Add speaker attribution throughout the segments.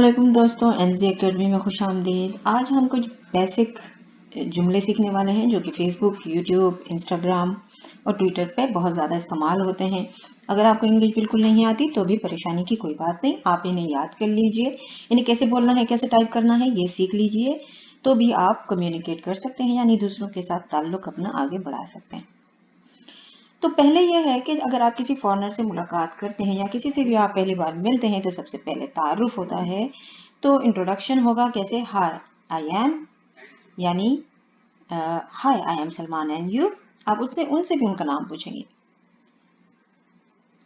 Speaker 1: अस्सलामुअलैकुम दोस्तों, NG academy में खुश आमदीद। आज हम कुछ बेसिक जुमले सीखने वाले हैं जो कि फेसबुक, यूट्यूब, इंस्टाग्राम और ट्विटर पे बहुत ज़्यादा इस्तेमाल होते हैं। अगर आपको इंग्लिश बिल्कुल नहीं आती तो भी परेशानी की कोई बात नहीं, आप इन्हें याद कर लीजिए। इन्हें कैसे बोलना है, कैसे टाइप करना है, ये सीख लीजिए तो भी आप कम्युनिकेट कर सकते हैं, यानी दूसरों के साथ ताल्लुक अपना आगे बढ़ा सकते हैं। तो पहले यह है कि अगर आप किसी फॉरेनर से मुलाकात करते हैं या किसी से भी आप पहली बार मिलते हैं तो सबसे पहले तारुफ होता है। तो इंट्रोडक्शन होगा कैसे, हाय आई एम, यानी hi I am Salman and you. आप उससे उनसे भी उनका नाम पूछेंगे।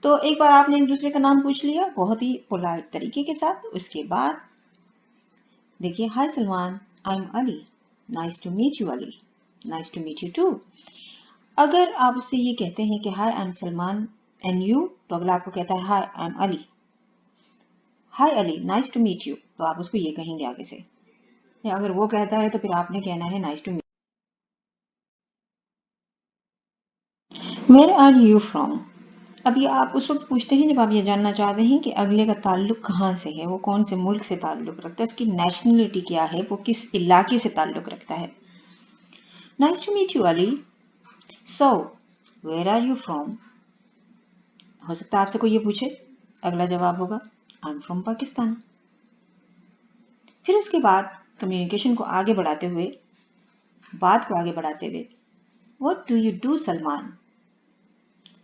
Speaker 1: तो एक बार आपने एक दूसरे का नाम पूछ लिया बहुत ही पोलाइट तरीके के साथ। उसके बाद देखिए, hi Salman, I am Ali, nice to meet you Ali, nice to meet you too. अगर आप उससे ये कहते हैं कि hi I am Salman and you, तो अगला आपको कहता है hi I am Ali, hi Ali, nice to meet you, तो आप उसको ये कहेंगे आगे से। या अगर वो कहता है तो फिर आपने कहना है nice to meet. Where are you from. अब ये आप उस वक्त पूछते हैं जब आप ये जानना चाहते हैं कि अगले का ताल्लुक कहाँ से है, वो कौन से मुल्क से ताल्लुक रखता है, उसकी नेशनलिटी क्या है, वो किस इलाके से ताल्लुक रखता है। Nice to meet you Ali, so where are you from. हो सकता है आपसे कोई ये पूछे, अगला जवाब होगा आई एम फ्रॉम पाकिस्तान। फिर उसके बाद कम्युनिकेशन को आगे बढ़ाते हुए, बात को आगे बढ़ाते हुए, what do you do Salman.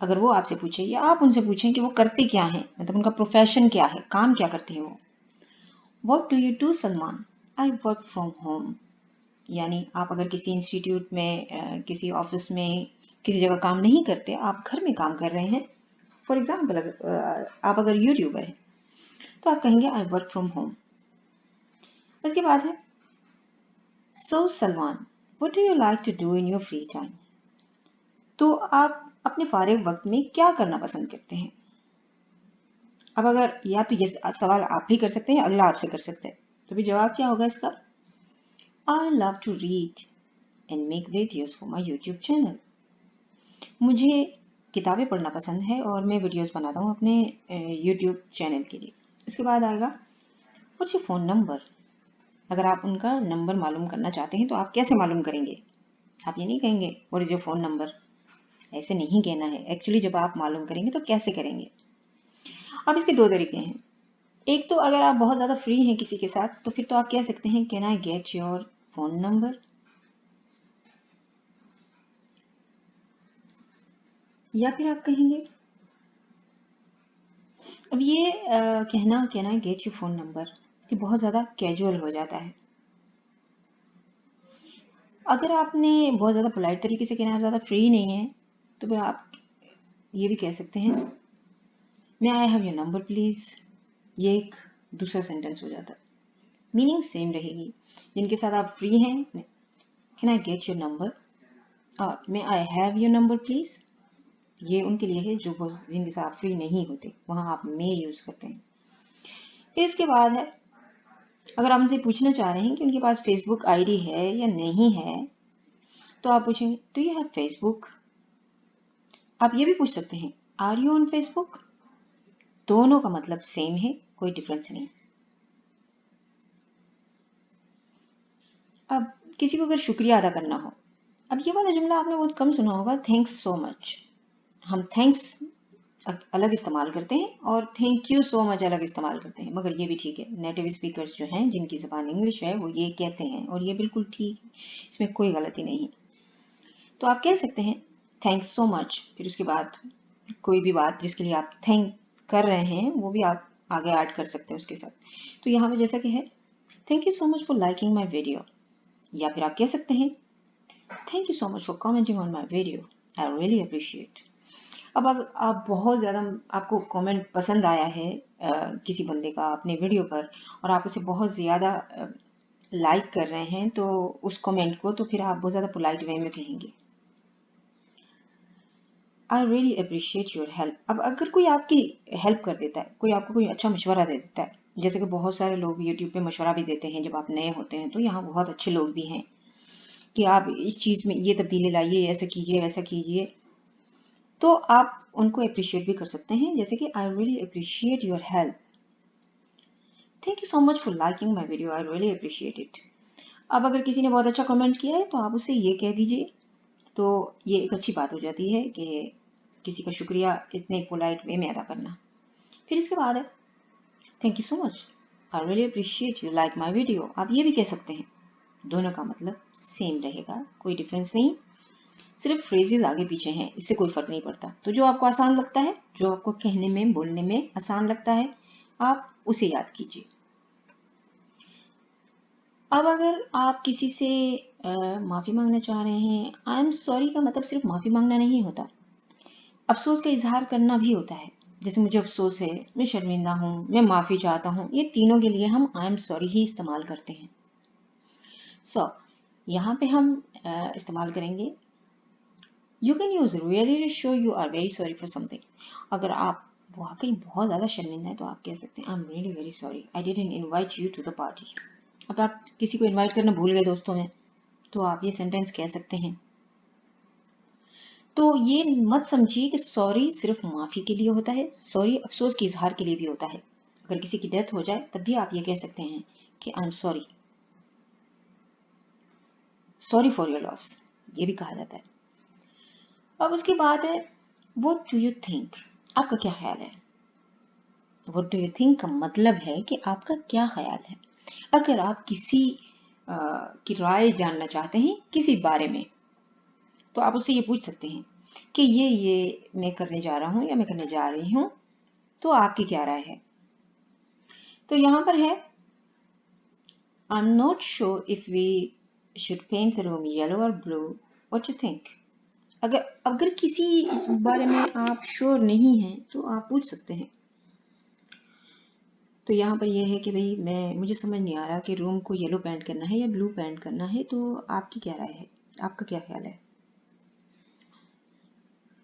Speaker 1: अगर वो आपसे पूछे या आप उनसे पूछें कि वो करते क्या हैं, मतलब उनका प्रोफेशन क्या है, काम क्या करते हैं वो। What do you do Salman, I work from home. यानी आप अगर किसी इंस्टीट्यूट में, किसी ऑफिस में, किसी जगह काम नहीं करते, आप घर में काम कर रहे हैं। फॉर एग्जाम्पल आप अगर यूट्यूबर हैं तो आप कहेंगे आई वर्क फ्रॉम होम। उसके बाद है so Salman, what do you like to do in your free time. तो आप अपने फारिग वक्त में क्या करना पसंद करते हैं। अब अगर या तो ये सवाल आप भी कर सकते हैं या अगला आपसे कर सकते हैं, तो भी जवाब क्या होगा इसका, I love to read and make videos for my YouTube channel. मुझे किताबें पढ़ना पसंद है और मैं वीडियोस बनाता हूँ अपने यूट्यूब चैनल के लिए। इसके बाद आएगा व्हाट्स योर फ़ोन नंबर। अगर आप उनका नंबर मालूम करना चाहते हैं तो आप कैसे मालूम करेंगे। आप ये नहीं कहेंगे what is your phone number, ऐसे नहीं कहना है। एक्चुअली जब आप मालूम करेंगे तो कैसे करेंगे। अब इसके दो तरीके हैं। एक तो अगर आप बहुत ज़्यादा फ्री हैं किसी के साथ तो फिर तो आप कह सकते हैं can I get your phone number, या फिर आप कहेंगे, अब ये कहना can I get your phone number कि बहुत ज़्यादा कैजुअल हो जाता है। अगर आपने बहुत ज़्यादा पोलाइट तरीके से कहना, आप ज़्यादा फ्री नहीं है, तो फिर आप ये भी कह सकते हैं may I have your number please. ये एक दूसरा सेंटेंस हो जाता है, मीनिंग सेम रहेगी। जिनके साथ आप फ्री हैं, can I get your number, और may I have your number please, ये उनके लिए है जो जिनके साथ आप फ्री नहीं होते, वहाँ आप मे यूज़ करते हैं। फिर इसके बाद है, अगर आप उनसे पूछना चाह रहे हैं कि उनके पास फेसबुक आईडी है या नहीं है, तो आप पूछेंगे डू यू हैव फेसबुक। आप ये भी पूछ सकते हैं आर यू ऑन फेसबुक। दोनों का मतलब सेम है, कोई डिफरेंस नहीं। अब किसी को अगर शुक्रिया अदा करना हो, अब ये वाला जुमला आपने बहुत कम सुना होगा, थैंक्स सो मच। हम थैंक्स अलग इस्तेमाल करते हैं और थैंक यू सो मच अलग इस्तेमाल करते हैं, मगर ये भी ठीक है। नेटिव स्पीकर्स जो हैं जिनकी ज़बान इंग्लिश है वो ये कहते हैं और ये बिल्कुल ठीक है, इसमें कोई गलती नहीं है। तो आप कह सकते हैं थैंक्स सो मच, फिर उसके बाद कोई भी बात जिसके लिए आप थैंक कर रहे हैं वो भी आप आगे ऐड कर सकते हैं उसके साथ। तो यहाँ पे जैसा कि है thank you so much for liking my video, या फिर आप कह सकते हैं thank you so much for commenting on my video, I really appreciate. अब आप बहुत ज़्यादा, आपको कमेंट पसंद आया है किसी बंदे का अपने वीडियो पर और आप उसे बहुत ज़्यादा लाइक कर रहे हैं तो उस कमेंट को, तो फिर आप बहुत ज़्यादा पोलाइट वे में कहेंगे I really appreciate your help. अब अगर कोई आपकी हेल्प कर देता है, कोई आपको कोई अच्छा मशवरा दे देता है, जैसे कि बहुत सारे लोग यूट्यूब पे मशवरा भी देते हैं जब आप नए होते हैं, तो यहाँ बहुत अच्छे लोग भी हैं कि आप इस चीज़ में ये तब्दीली लाइए, ऐसा कीजिए, वैसा कीजिए, तो आप उनको अप्रिशिएट भी कर सकते हैं, जैसे कि I really appreciate your help. Thank you so much for liking my video, I really appreciate it. अब अगर किसी ने बहुत अच्छा कमेंट किया है तो आप उसे ये कह दीजिए, तो ये एक अच्छी बात हो जाती है कि किसी का शुक्रिया इतने पोलाइट वे में अदा करना। फिर इसके बाद है thank you so much, I really appreciate you like my video. आप ये भी कह सकते हैं, दोनों का मतलब सेम रहेगा, कोई डिफरेंस नहीं, सिर्फ फ्रेजेस आगे पीछे हैं, इससे कोई फर्क नहीं पड़ता। तो जो आपको आसान लगता है, जो आपको कहने में बोलने में आसान लगता है, आप उसे याद कीजिए। अब अगर आप किसी से माफ़ी मांगना चाह रहे हैं, आई एम सॉरी का मतलब सिर्फ माफ़ी मांगना नहीं होता, अफसोस का इजहार करना भी होता है। जैसे मुझे अफसोस है, मैं शर्मिंदा हूँ, मैं माफ़ी चाहता हूँ, ये तीनों के लिए हम आई एम सॉरी ही इस्तेमाल करते हैं। यहाँ पे हम इस्तेमाल करेंगे you can use really show you are very sorry for something. अगर आप वाकई बहुत ज़्यादा शर्मिंदा है तो आप कह सकते हैं I am really very sorry, I didn't invite you to the party. अब आप किसी को इनवाइट करना भूल गए दोस्तों में, तो आप ये सेंटेंस कह सकते हैं। तो ये मत समझिए कि सॉरी सिर्फ माफ़ी के लिए होता है, सॉरी अफसोस के इजहार के लिए भी होता है। अगर किसी की डेथ हो जाए तब भी आप ये कह सकते हैं कि I am sorry, sorry for your loss, ये भी कहा जाता है। अब उसके बाद है व्हाट डू यू थिंक, आपका क्या ख्याल है। व्हाट डू यू थिंक का मतलब है कि आपका क्या ख्याल है। अगर आप किसी की राय जानना चाहते हैं किसी बारे में, तो आप उससे ये पूछ सकते हैं कि ये मैं करने जा रहा हूँ या मैं करने जा रही हूँ, तो आपकी क्या राय है। तो यहाँ पर है I am not sure if we should paint the room yellow और ब्लू, व्हाट यू थिंक। अगर किसी बारे में आप श्योर नहीं हैं तो आप पूछ सकते हैं। तो यहाँ पर यह है कि भाई मुझे समझ नहीं आ रहा कि रूम को येलो पेंट करना है या ब्लू पेंट करना है, तो आपकी क्या राय है, आपका क्या ख्याल है।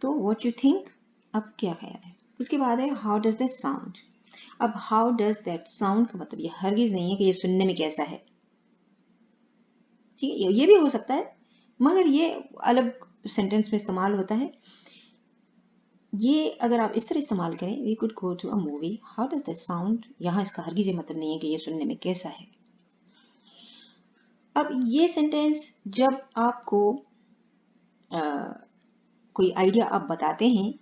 Speaker 1: तो व्हाट यू थिंक, अब क्या ख्याल है। उसके बाद है हाउ डज दैट साउंड। अब हाउ डज दैट साउंड का मतलब ये हरगिज नहीं है कि ये सुनने में कैसा है, ठीक है, ये भी हो सकता है, मगर ये अलग सेंटेंस में इस्तेमाल होता है। ये अगर आप इस तरह इस्तेमाल करें, we could go to a movie, how does that sound, यहाँ इसका हरगिज मतलब नहीं है कि ये सुनने में कैसा है। अब ये सेंटेंस जब आपको कोई आइडिया आप बताते हैं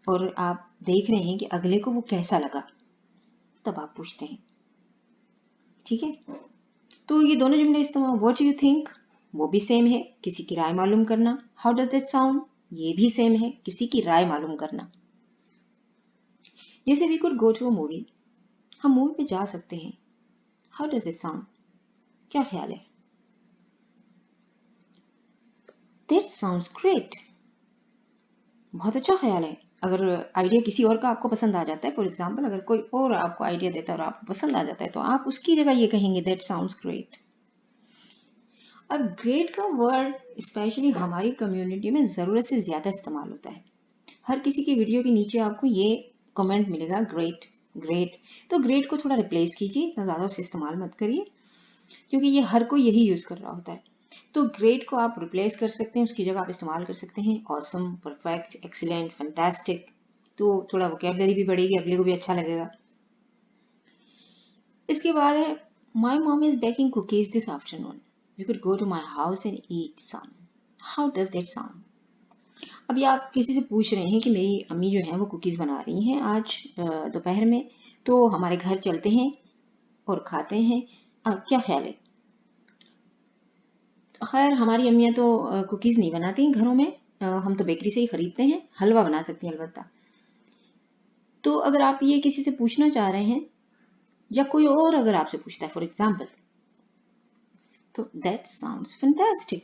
Speaker 1: और आप देख रहे हैं कि अगले को वो कैसा लगा, तब आप पूछते हैं, ठीक है। तो ये दोनों जुमले इस्तेमाल, व्हाट यू थिंक वो भी सेम है, किसी की राय मालूम करना, हाउ डज दैट साउंड ये भी सेम है, किसी की राय मालूम करना। जैसे we could go to a movie, हम मूवी पे जा सकते हैं, हाउ डज इट साउंड, क्या ख्याल है। दैट साउंड्स ग्रेट, बहुत अच्छा ख्याल है। अगर आइडिया किसी और का आपको पसंद आ जाता है, फॉर एग्जाम्पल अगर कोई और आपको आइडिया देता है और आपको पसंद आ जाता है, तो आप उसकी जगह ये कहेंगे दैट साउंड्स ग्रेट। अब ग्रेट का वर्ड स्पेशली हमारी कम्युनिटी में ज़रूरत से ज़्यादा इस्तेमाल होता है। हर किसी की वीडियो के नीचे आपको ये कमेंट मिलेगा ग्रेट ग्रेट। तो ग्रेट को थोड़ा रिप्लेस कीजिए, इतना ज़्यादा उसे इस्तेमाल मत करिए, क्योंकि ये हर कोई यही यूज़ कर रहा होता है। तो ग्रेट को आप रिप्लेस कर सकते हैं, उसकी जगह आप इस्तेमाल कर सकते हैं ऑसम, परफेक्ट, एक्सीलेंट, फैंटास्टिक। तो थोड़ा वोकैबुलरी भी बढ़ेगी, अगले को भी अच्छा लगेगा। इसके बाद है my mom is baking cookies this afternoon, you could go to my house and eat some, how does that sound. अभी आप किसी से पूछ रहे हैं कि मेरी अम्मी जो है वो कुकीज़ बना रही हैं आज दोपहर में, तो हमारे घर चलते हैं और खाते हैं, क्या ख्याल है। खैर हमारी अम्मियाँ तो कुकीज़ नहीं बनाती हैं घरों में, हम तो बेकरी से ही ख़रीदते हैं, हलवा बना सकती हैं अलबत्ता। तो अगर आप ये किसी से पूछना चाह रहे हैं या कोई और अगर आपसे पूछता है फॉर एग्जाम्पल, तो दैट साउंड्स फैंटास्टिक।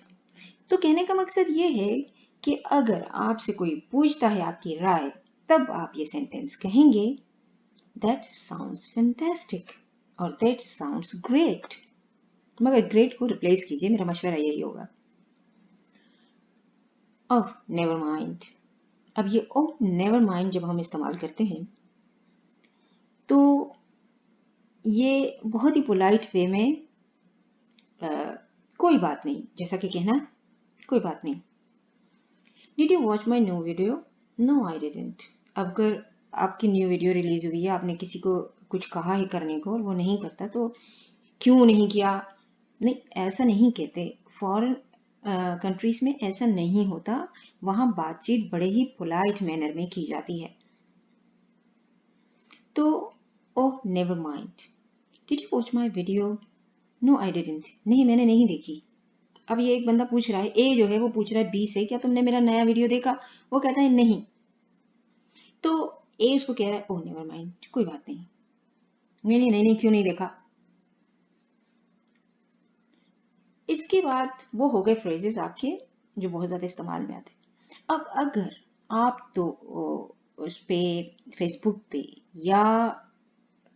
Speaker 1: तो कहने का मकसद ये है कि अगर आपसे कोई पूछता है आपकी राय, तब आप ये सेंटेंस कहेंगे दैट साउंड्स फैंटास्टिक और दैट साउंड्स ग्रेट, मगर ग्रेट को रिप्लेस कीजिए, मेरा मशवरा यही होगा। ओह नेवर माइंड। अब ये ओह नेवर माइंड जब हम इस्तेमाल करते हैं तो ये बहुत ही पोलाइट वे में कोई बात नहीं जैसा कि कहना कोई बात नहीं। Did you watch my new video, no I didn't. अगर आपकी न्यू वीडियो रिलीज हुई है, आपने किसी को कुछ कहा है करने को और वो नहीं करता तो क्यों नहीं किया, नहीं ऐसा नहीं कहते। फॉरेन कंट्रीज में ऐसा नहीं होता, वहाँ बातचीत बड़े ही पोलाइट मैनर में की जाती है। तो oh never mind, did you watch my video? No I didn't, नहीं मैंने नहीं देखी। अब ये एक बंदा पूछ रहा है, ए जो है वो पूछ रहा है बी से, क्या तुमने मेरा नया वीडियो देखा? वो कहता है नहीं। तो ए उसको कह रहा है ओह नेवर माइंड, कोई बात नहीं, नहीं नहीं नहीं नहीं क्यों नहीं देखा। इसके बाद वो हो गए फ्रेजेस आपके जो बहुत ज़्यादा इस्तेमाल में आते। अब अगर आप तो उस पे फेसबुक पे या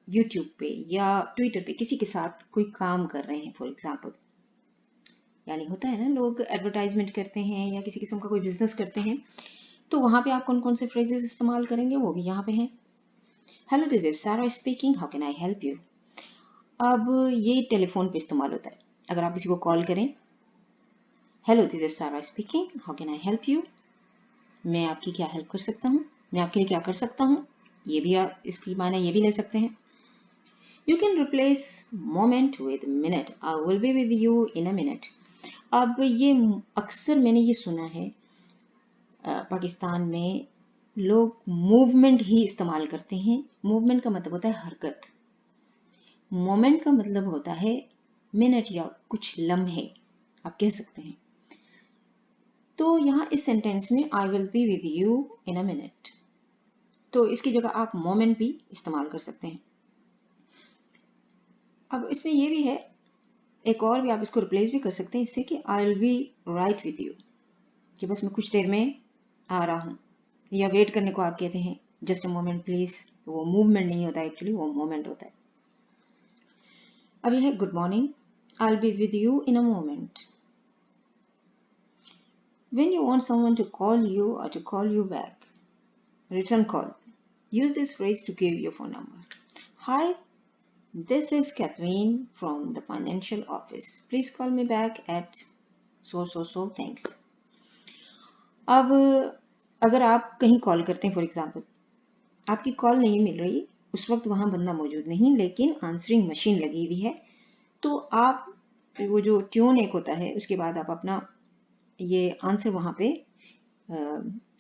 Speaker 1: यूट्यूब पे या ट्विटर पे किसी के साथ कोई काम कर रहे हैं, फॉर एग्जांपल, यानी होता है ना लोग एडवर्टाइजमेंट करते हैं या किसी किस्म का कोई बिजनेस करते हैं, तो वहां पे आप कौन कौन से फ्रेजेस इस्तेमाल करेंगे वो भी यहाँ पे हैं। हेलो दिस इज सारा speaking, how can I help you. अब ये टेलीफोन पे इस्तेमाल होता है। अगर आप किसी को कॉल करें, हेलो दिस इज सारा speaking, how can I help you, मैं आपकी क्या हेल्प कर सकता हूँ, मैं आपके लिए क्या कर सकता हूँ, ये भी आप इसकी माने ये भी ले सकते हैं। You can replace moment with minute, I will be with you in a minute. अब ये अक्सर मैंने ये सुना है पाकिस्तान में लोग मूवमेंट ही इस्तेमाल करते हैं। मूवमेंट का मतलब होता है हरकत, मोमेंट का मतलब होता है मिनट या कुछ लम्हे, आप कह सकते हैं। तो यहाँ इस सेंटेंस में I will be with you in a minute, तो इसकी जगह आप मोमेंट भी इस्तेमाल कर सकते हैं। अब इसमें ये भी है, एक और भी आप इसको रिप्लेस भी कर सकते हैं इससे कि I will be right with you, कि बस मैं कुछ देर में आ रहा हूँ, या वेट करने को आप कहते हैं जस्ट अ मोमेंट प्लीज, वो मूवमेंट नहीं होता एक्चुअली, वो मोमेंट होता है। अब यह है good morning, I will be with you in a moment. When you want someone to call you or to call you back, return call. Use this phrase to give your phone number. Hi, this is Catherine from the financial office. Please call me back at so. Thanks. अब अगर आप कहीं call करते हैं, for example आपकी call नहीं मिल रही, उस वक्त वहां बंदा मौजूद नहीं, लेकिन आंसरिंग मशीन लगी हुई है, तो आप वो जो ट्यून एक होता है उसके बाद आप अपना ये आंसर वहां पे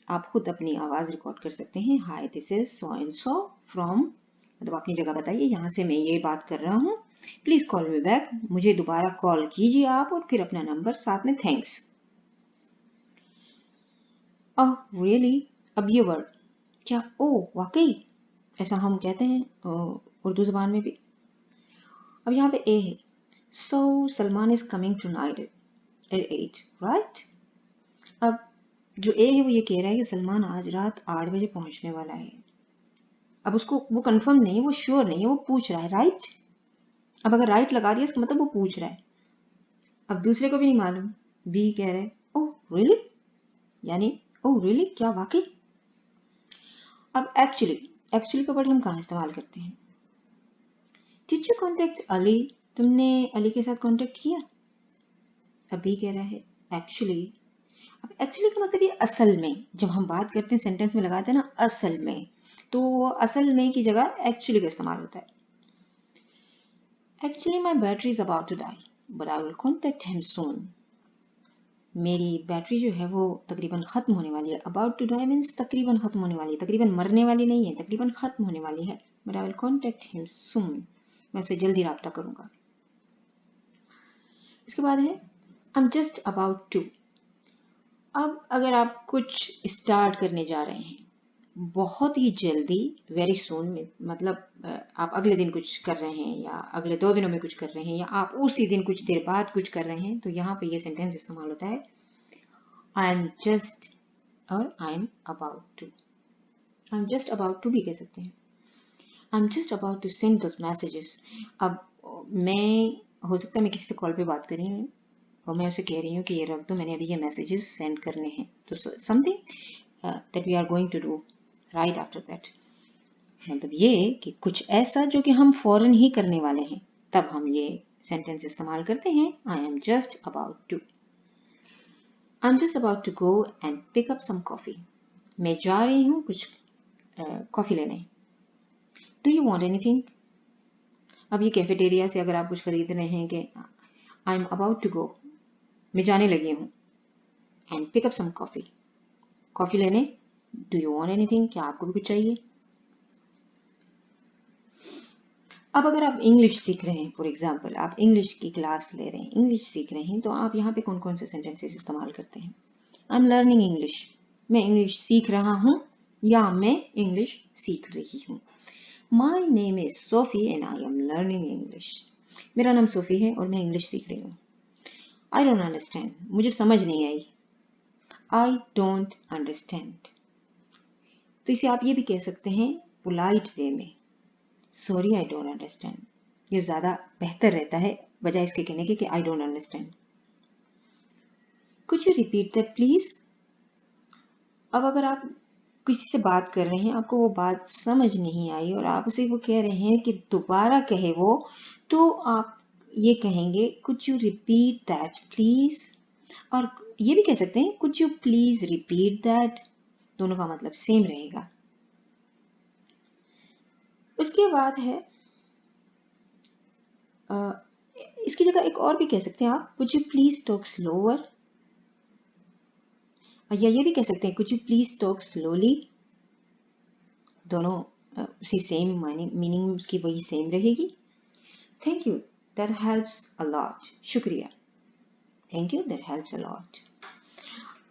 Speaker 1: आप खुद अपनी आवाज रिकॉर्ड कर सकते हैं। Hi this is so and so from, मतलब अपनी जगह बताइए, यहाँ से मैं ये बात कर रहा हूँ, प्लीज कॉल मी बैक, मुझे दोबारा कॉल कीजिए आप, और फिर अपना नंबर साथ में थैंक्स। ओह रियली, अब ये वर्ड क्या, ओ वाकई, ऐसा हम कहते हैं उर्दू जबान में भी। अब यहाँ पे ए है, so Salman is coming tonight at 8, right. अब जो ए है वो ये कह रहा है कि सलमान आज रात 8 बजे पहुंचने वाला है। अब उसको वो कंफर्म नहीं है, वो श्योर नहीं है, वो पूछ रहा है, राइट। अब अगर राइट लगा दिया इसका मतलब वो पूछ रहा है। अब दूसरे को भी नहीं मालूम, बी कह रहे हैं ओह रियली, यानी ओह रियली क्या वाकई। अब एक्चुअली का वर्ड हम कहाँ इस्तेमाल करते हैं, डिड यू कॉन्टेक्ट अली, तुमने अली के साथ कॉन्टेक्ट किया। अब बी कह रहा है एक्चुअली। अब एक्चुअली का मतलब ये असल में, जब हम बात करते हैं सेंटेंस में लगाते हैं ना असल में, तो असल में की जगह एक्चुअली का इस्तेमाल होता है। Actually my battery is about to die but I will contact him soon, मेरी बैटरी जो है वो तकरीबन खत्म होने वाली है। अबाउट टू डाई मीन्स तकरीबन खत्म होने वाली है, तकरीबन मरने वाली नहीं है, तकरीबन खत्म होने वाली है। But I will contact him soon, मैं उससे जल्दी रब्ता करूंगा। इसके बाद है I am just about to. अब अगर आप कुछ स्टार्ट करने जा रहे हैं बहुत ही जल्दी, वेरी सून में मतलब आप अगले दिन कुछ कर रहे हैं या अगले 2 दिनों में कुछ कर रहे हैं या आप उसी दिन कुछ देर बाद कुछ कर रहे हैं, तो यहाँ पे ये सेंटेंस इस्तेमाल होता है आई एम जस्ट और I am about to. I am just about to भी कह सकते हैं, I am just about to send those messages. अब मैं, हो सकता है मैं किसी से कॉल पे बात कर रही हूँ और मैं उसे कह रही हूँ कि ये रख दो, मैंने अभी ये मैसेजेस सेंड करने हैं, तो something that we are going to do right after that. मतलब ये कि कुछ ऐसा जो कि हम फौरन ही करने वाले हैं, तब हम ये सेंटेंस इस्तेमाल करते हैं I am just about to. I am just about to go and pick up some coffee, मैं जा रही हूँ कुछ कॉफी लेने। डू यू वांट एनीथिंग, अब ये कैफेटेरिया से अगर आप कुछ खरीद रहे हैं कि I am about to go, मैं जाने लगी हूँ, and pick up some coffee, coffee लेने, डू यू वांट एनीथिंग, क्या आपको भी कुछ चाहिए। अब अगर आप इंग्लिश सीख रहे हैं, फॉर एग्जाम्पल आप इंग्लिश की क्लास ले रहे हैं, इंग्लिश सीख रहे हैं, तो आप यहाँ पे कौन कौन से सेंटेंसेस इस्तेमाल करते हैं। आई एम लर्निंग इंग्लिश, मैं इंग्लिश सीख रहा हूँ या मैं इंग्लिश सीख रही हूँ। My name is Sophie and I am learning English, मेरा नाम सोफी है और मैं इंग्लिश सीख रही हूँ। आई डोंट अंडरस्टैंड, मुझे समझ नहीं आई, आई डोंट अंडरस्टैंड। तो इसे आप ये भी कह सकते हैं पोलाइट वे में, सॉरी आई डोंट अंडरस्टैंड। ये ज़्यादा बेहतर रहता है बजाय इसके कहने के कि I don't understand. Could you repeat that please. अब अगर आप किसी से बात कर रहे हैं, आपको वो बात समझ नहीं आई और आप उसे वो कह रहे हैं कि दोबारा कहे वो, तो आप ये कहेंगे could you repeat that please, और ये भी कह सकते हैं could you please repeat that, दोनों का मतलब सेम रहेगा। उसके बाद है इसकी जगह एक और भी कह सकते हैं आप, could you please talk slower, या ये भी कह सकते हैं could you please talk slowly, दोनों उसी सेम मीनिंग उसकी वही सेम रहेगी। Thank you that helps a lot, शुक्रिया, thank you that helps a lot.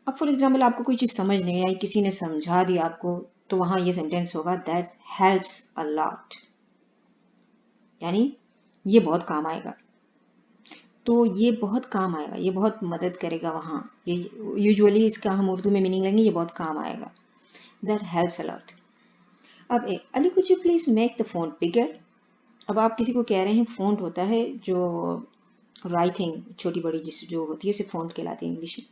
Speaker 1: अब फॉर एग्जाम्पल आपको कोई चीज़ समझ नहीं आई, किसी ने समझा दिया आपको, तो वहां ये सेंटेंस होगा दैट हेल्प्स अ लॉट, यानी ये बहुत काम आएगा, तो ये बहुत काम आएगा, ये बहुत मदद करेगा वहाँ, ये यूजुअली इसका हम उर्दू में मीनिंग लेंगे ये बहुत काम आएगा, दैट हेल्प्स अ लॉट। अब Ali could you please make the font bigger. अब आप किसी को कह रहे हैं, फॉन्ट होता है जो राइटिंग छोटी बड़ी जिस जो होती है उसे फॉन्ट कहलाती है इंग्लिश में,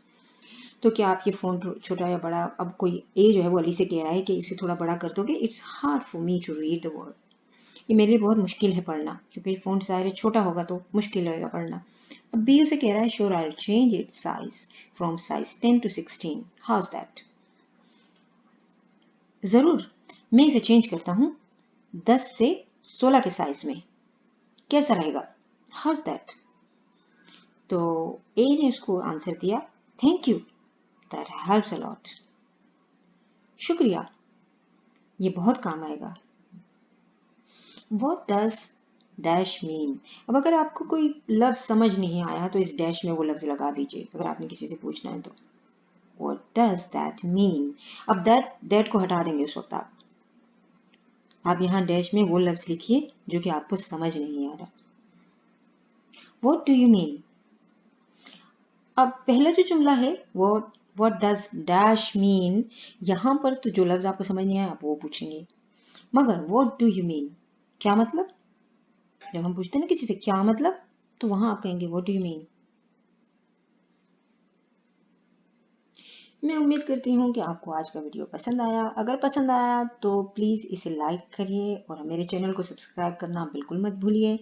Speaker 1: तो क्या आप ये फॉन्ट छोटा या बड़ा, अब कोई ए जो है वो अली से कह रहा है कि इसे थोड़ा बड़ा कर दोगे, it's hard for me to read the word, ये मेरे लिए बहुत मुश्किल है पढ़ना, क्योंकि फॉन्ट ज़ाहिर छोटा होगा तो मुश्किल होगा पढ़ना। अब बी उसे कह रहा है sure I will change it's size from size 10 to 16, how is that. ज़रूर, मैं इसे चेंज करता हूँ 10 से 16 के साइज में, कैसा रहेगा, हाउ इज दैट। तो ए ने उसको आंसर दिया thank you that helps a lot, शुक्रिया, ये बहुत काम आएगा। What does dash mean. अब अगर आपको कोई लफ्ज समझ नहीं आया तो इस डैश में वो लफ्ज लगा दीजिए, अगर आपने किसी से पूछना है तो। What does that mean। अब दैट को हटा देंगे उस वक्त आप यहाँ डैश में वो लफ्ज लिखिए जो कि आपको समझ नहीं आ रहा। What do you mean। अब पहला जो जुमला है what does डैश मीन, यहाँ पर तो जो लफ्ज आपको समझ नहीं आया आप वो पूछेंगे, मगर what do you mean, क्या मतलब, जब हम पूछते हैं ना किसी से क्या मतलब, तो वहां आप कहेंगे व्हाट डू यू मीन। मैं उम्मीद करती हूँ कि आपको आज का वीडियो पसंद आया, अगर पसंद आया तो प्लीज़ इसे लाइक करिए और मेरे चैनल को सब्सक्राइब करना बिल्कुल मत भूलिए।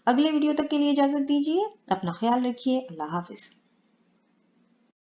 Speaker 1: अगले वीडियो तक के लिए इजाज़त दीजिए, अपना ख्याल रखिए, अल्लाह हाफिज़।